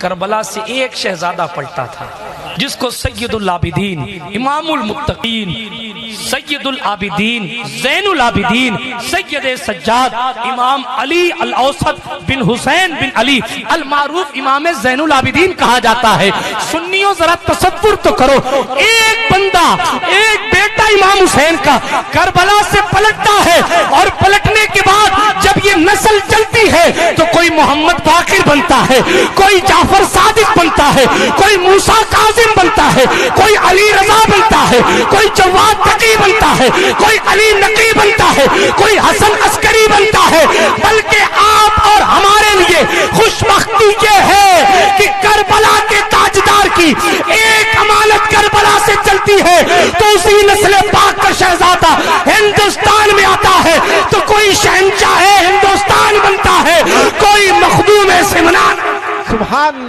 کربلا سے ایک شہزادہ پلٹا تھا جس کو سید العابدین، امام المتقین، سید العابدین، زین العابدین، سید سجاد، امام علی الاوسط بن حسین بن علی المعروف امام زین العابدین کہا جاتا ہے۔ سنیوں ذرا تصور تو کرو، ایک بندہ، ایک بیٹا امام حسین کا کربلا سے پلٹتا ہے، اور پلٹنے کے بعد جب یہ نسل چلتی ہے تو کوئی محمد باقر بنتا ہے، کوئی جعفر صادق بنتا ہے، کوئی موسیٰ کاظم بنتا ہے، کوئی علی رضا بنتا ہے، کوئی جواد تقی بنتا ہے، کوئی علی نقی بنتا ہے، کوئی حسن عسکری بنتا ہے۔ بلکہ آپ اور ہمارے لیے خوشبختی یہ ہے کہ کربلا کے تاجدار کی ایک امانت کربلا سے چلتی ہے تو اسی نسل پاک کا شہزادہ ہندوستان میں آتا ہے تو کوئی شہنشاہ ہندوستان بنتا ہے، کوئی مخدوم سمنان۔ سبحان